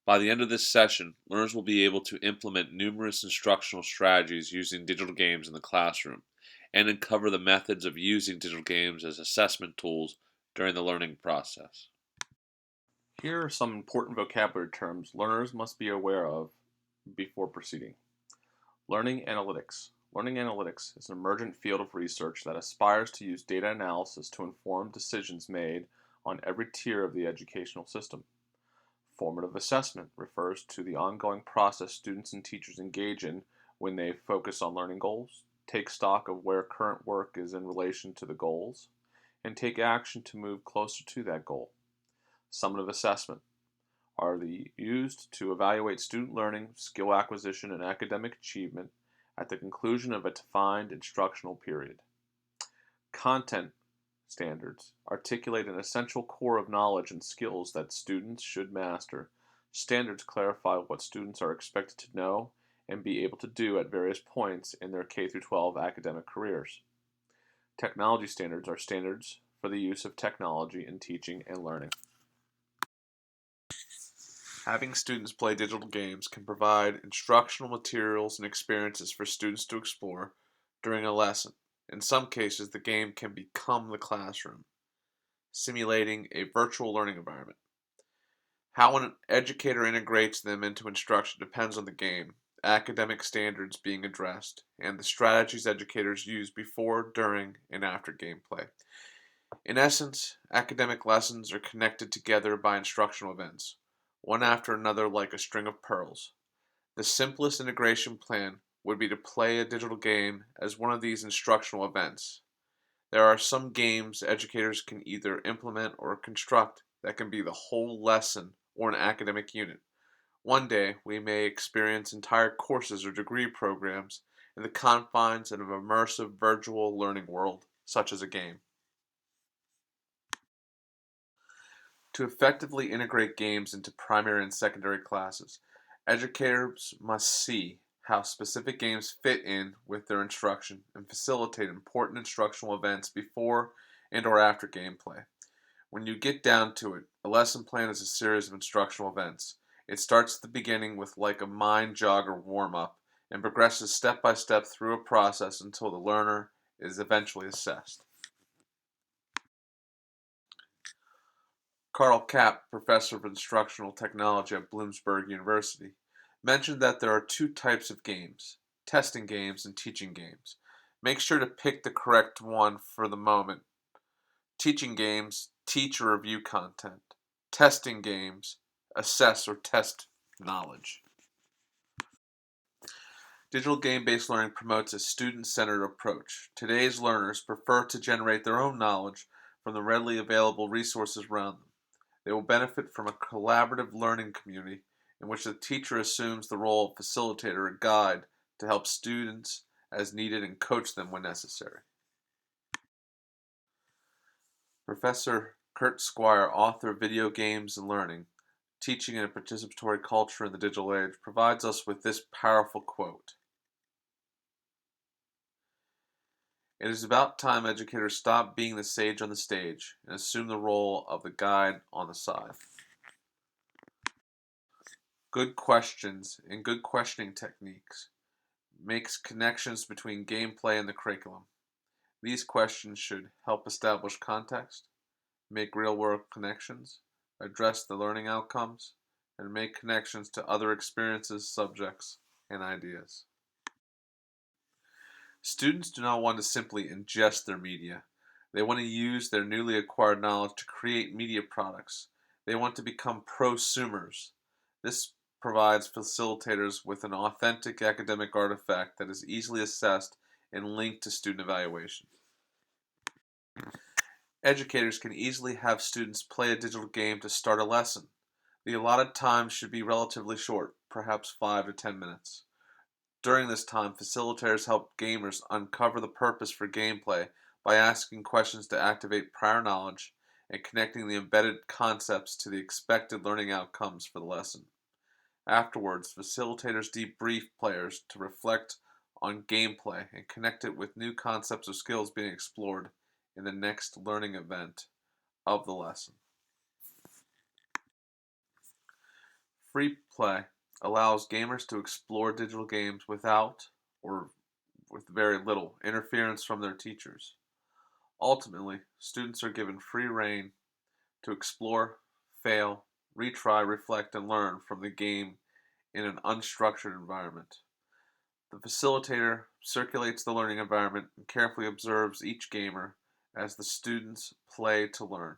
By the end of this session, learners will be able to implement numerous instructional strategies using digital games in the classroom and uncover the methods of using digital games as assessment tools during the learning process. Here are some important vocabulary terms learners must be aware of before proceeding. Learning analytics. Learning analytics is an emergent field of research that aspires to use data analysis to inform decisions made on every tier of the educational system. Formative assessment refers to the ongoing process students and teachers engage in when they focus on learning goals, take stock of where current work is in relation to the goals, and take action to move closer to that goal. Summative assessment used to evaluate student learning, skill acquisition, and academic achievement at the conclusion of a defined instructional period. Content standards articulate an essential core of knowledge and skills that students should master. Standards clarify what students are expected to know and be able to do at various points in their K-12 academic careers. Technology standards are standards for the use of technology in teaching and learning. Having students play digital games can provide instructional materials and experiences for students to explore during a lesson. In some cases, the game can become the classroom, simulating a virtual learning environment. How an educator integrates them into instruction depends on the game, academic standards being addressed, and the strategies educators use before, during, and after gameplay. In essence, academic lessons are connected together by instructional events, one after another like a string of pearls. The simplest integration plan would be to play a digital game as one of these instructional events. There are some games educators can either implement or construct that can be the whole lesson or an academic unit. One day, we may experience entire courses or degree programs in the confines of an immersive virtual learning world, such as a game. To effectively integrate games into primary and secondary classes, educators must see how specific games fit in with their instruction and facilitate important instructional events before and or after gameplay. When you get down to it, a lesson plan is a series of instructional events. It starts at the beginning with like a mind jogger warm-up and progresses step by step through a process until the learner is eventually assessed. Carl Kapp, professor of instructional technology at Bloomsburg University, mentioned that there are two types of games, testing games and teaching games. Make sure to pick the correct one for the moment. Teaching games teach or review content. Testing games assess or test knowledge. Digital game-based learning promotes a student-centered approach. Today's learners prefer to generate their own knowledge from the readily available resources around them. They will benefit from a collaborative learning community in which the teacher assumes the role of facilitator or guide to help students as needed and coach them when necessary. Professor Kurt Squire, author of Video Games and Learning, Teaching in a Participatory Culture in the Digital Age, provides us with this powerful quote. It is about time educators stop being the sage on the stage and assume the role of the guide on the side. Good questions and good questioning techniques makes connections between gameplay and the curriculum. These questions should help establish context, make real-world connections, address the learning outcomes, and make connections to other experiences, subjects, and ideas. Students do not want to simply ingest their media. They want to use their newly acquired knowledge to create media products. They want to become prosumers. This provides facilitators with an authentic academic artifact that is easily assessed and linked to student evaluation. Educators can easily have students play a digital game to start a lesson. The allotted time should be relatively short, perhaps 5 to 10 minutes. During this time, facilitators help gamers uncover the purpose for gameplay by asking questions to activate prior knowledge and connecting the embedded concepts to the expected learning outcomes for the lesson. Afterwards, facilitators debrief players to reflect on gameplay and connect it with new concepts or skills being explored in the next learning event of the lesson. Free play allows gamers to explore digital games without, or with very little, interference from their teachers. Ultimately, students are given free rein to explore, fail, retry, reflect, and learn from the game in an unstructured environment. The facilitator circulates the learning environment and carefully observes each gamer as the students play to learn.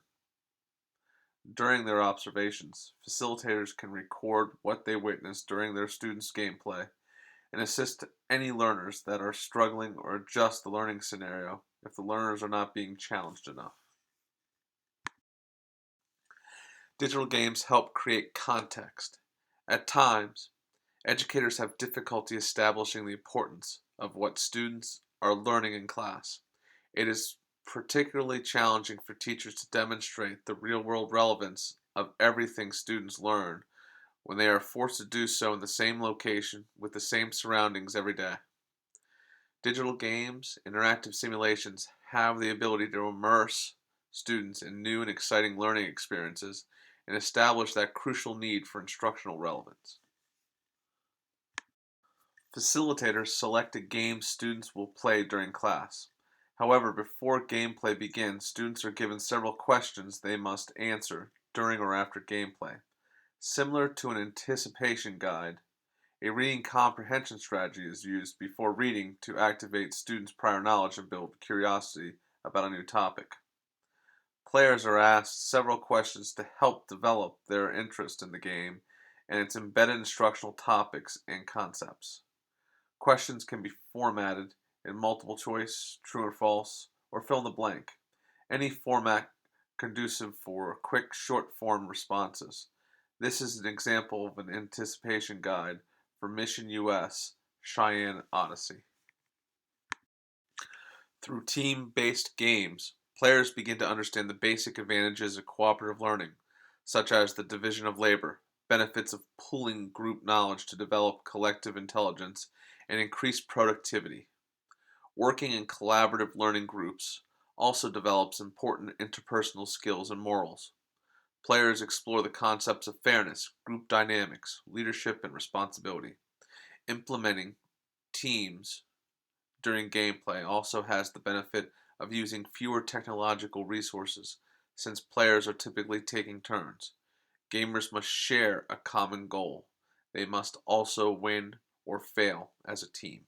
During their observations, facilitators can record what they witnessed during their students' gameplay and assist any learners that are struggling or adjust the learning scenario if the learners are not being challenged enough. Digital games help create context. At times, educators have difficulty establishing the importance of what students are learning in class. It is particularly challenging for teachers to demonstrate the real-world relevance of everything students learn when they are forced to do so in the same location with the same surroundings every day. Digital games, interactive simulations have the ability to immerse students in new and exciting learning experiences and establish that crucial need for instructional relevance. Facilitators select a game students will play during class. However, before gameplay begins, students are given several questions they must answer during or after gameplay. Similar to an anticipation guide, a reading comprehension strategy is used before reading to activate students' prior knowledge and build curiosity about a new topic. Players are asked several questions to help develop their interest in the game and its embedded instructional topics and concepts. Questions can be formatted in multiple choice, true or false, or fill in the blank. Any format conducive for quick short form responses. This is an example of an anticipation guide for Mission US Cheyenne Odyssey. Through team-based games, players begin to understand the basic advantages of cooperative learning, such as the division of labor, benefits of pooling group knowledge to develop collective intelligence, and increase productivity. Working in collaborative learning groups also develops important interpersonal skills and morals. Players explore the concepts of fairness, group dynamics, leadership, and responsibility. Implementing teams during gameplay also has the benefit of using fewer technological resources, since players are typically taking turns. Gamers must share a common goal. They must also win or fail as a team.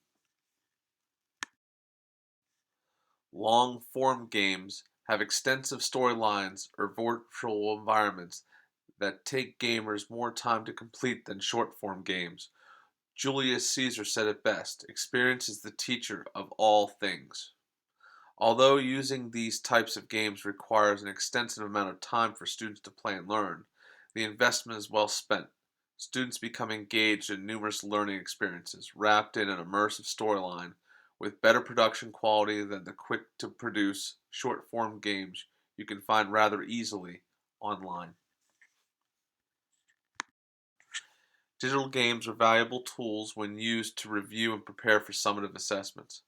Long-form games have extensive storylines or virtual environments that take gamers more time to complete than short-form games. Julius Caesar said it best, "Experience is the teacher of all things." Although using these types of games requires an extensive amount of time for students to play and learn, the investment is well spent. Students become engaged in numerous learning experiences, wrapped in an immersive storyline, with better production quality than the quick-to-produce short-form games you can find rather easily online. Digital games are valuable tools when used to review and prepare for summative assessments.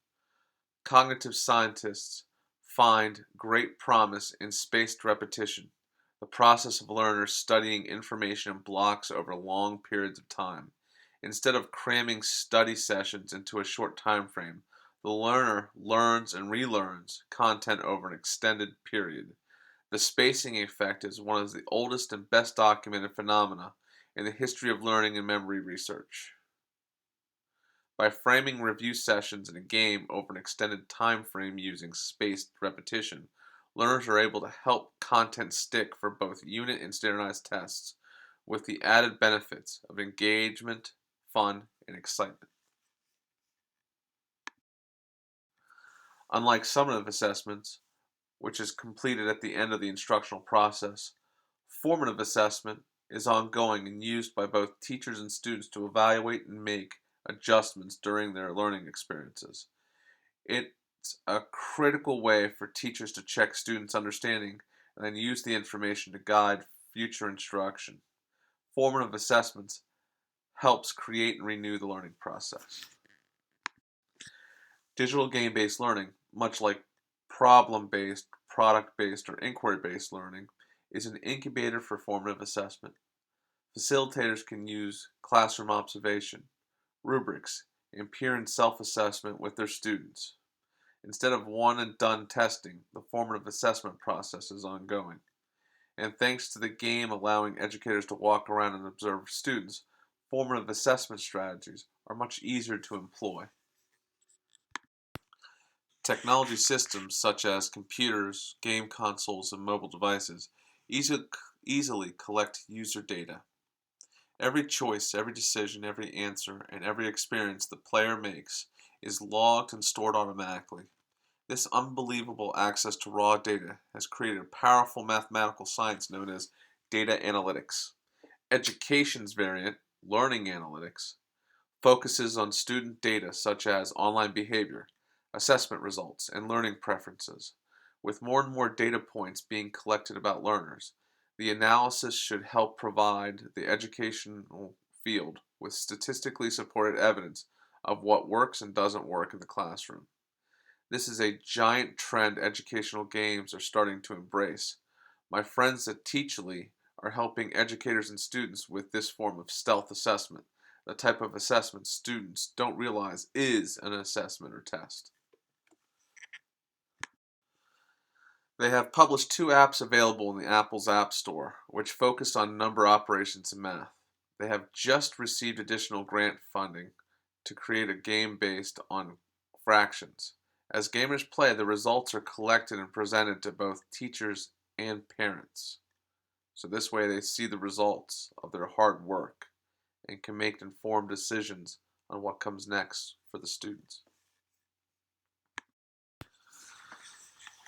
Cognitive scientists find great promise in spaced repetition, the process of learners studying information in blocks over long periods of time. Instead of cramming study sessions into a short time frame, the learner learns and relearns content over an extended period. The spacing effect is one of the oldest and best documented phenomena in the history of learning and memory research. By framing review sessions in a game over an extended time frame using spaced repetition, learners are able to help content stick for both unit and standardized tests, with the added benefits of engagement, fun, and excitement. Unlike summative assessments, which is completed at the end of the instructional process, formative assessment is ongoing and used by both teachers and students to evaluate and make adjustments during their learning experiences. It's a critical way for teachers to check students' understanding and then use the information to guide future instruction. Formative assessments helps create and renew the learning process. Digital game-based learning, much like problem-based, product-based, or inquiry-based learning, is an incubator for formative assessment. Facilitators can use classroom observation, rubrics, and peer and self-assessment with their students. Instead of one and done testing, the formative assessment process is ongoing. And thanks to the game allowing educators to walk around and observe students, formative assessment strategies are much easier to employ. Technology systems such as computers, game consoles, and mobile devices easily collect user data. Every choice, every decision, every answer, and every experience the player makes is logged and stored automatically. This unbelievable access to raw data has created a powerful mathematical science known as data analytics. Education's variant, learning analytics, focuses on student data such as online behavior, assessment results, and learning preferences. With more and more data points being collected about learners, the analysis should help provide the educational field with statistically supported evidence of what works and doesn't work in the classroom. This is a giant trend educational games are starting to embrace. My friends at Teachly are helping educators and students with this form of stealth assessment, the type of assessment students don't realize is an assessment or test. They have published 2 apps available in the Apple's App Store, which focus on number operations and math. They have just received additional grant funding to create a game based on fractions. As gamers play, the results are collected and presented to both teachers and parents. So this way they see the results of their hard work and can make informed decisions on what comes next for the students.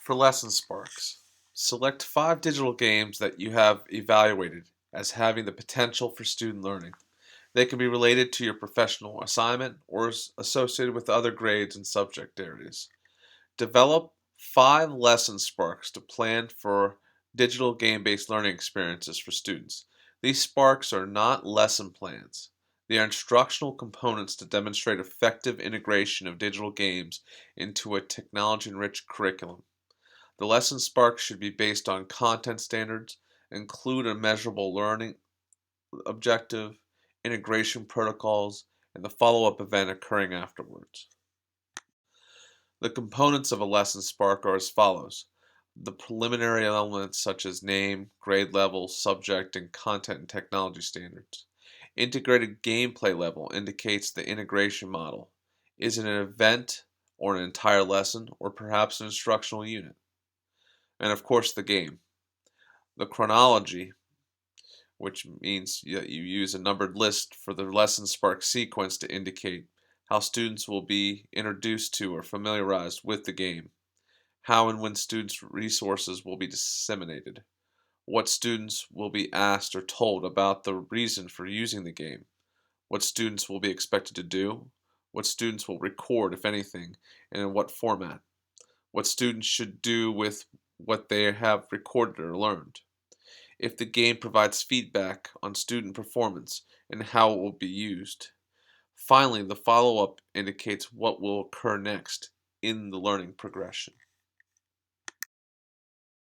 For Lesson Sparks, select 5 digital games that you have evaluated as having the potential for student learning. They can be related to your professional assignment or associated with other grades and subject areas. Develop 5 lesson sparks to plan for digital game-based learning experiences for students. These sparks are not lesson plans. They are instructional components to demonstrate effective integration of digital games into a technology-enriched curriculum. The lesson sparks should be based on content standards, include a measurable learning objective, integration protocols, and the follow-up event occurring afterwards. The components of a lesson spark are as follows. The preliminary elements such as name, grade level, subject, and content and technology standards. Integrated gameplay level indicates the integration model. Is it an event or an entire lesson or perhaps an instructional unit? And of course the game. The chronology, which means that you use a numbered list for the lesson spark sequence to indicate how students will be introduced to or familiarized with the game, how and when students' resources will be disseminated, what students will be asked or told about the reason for using the game, what students will be expected to do, what students will record, if anything, and in what format, what students should do with what they have recorded or learned, if the game provides feedback on student performance and how it will be used. Finally, the follow-up indicates what will occur next in the learning progression.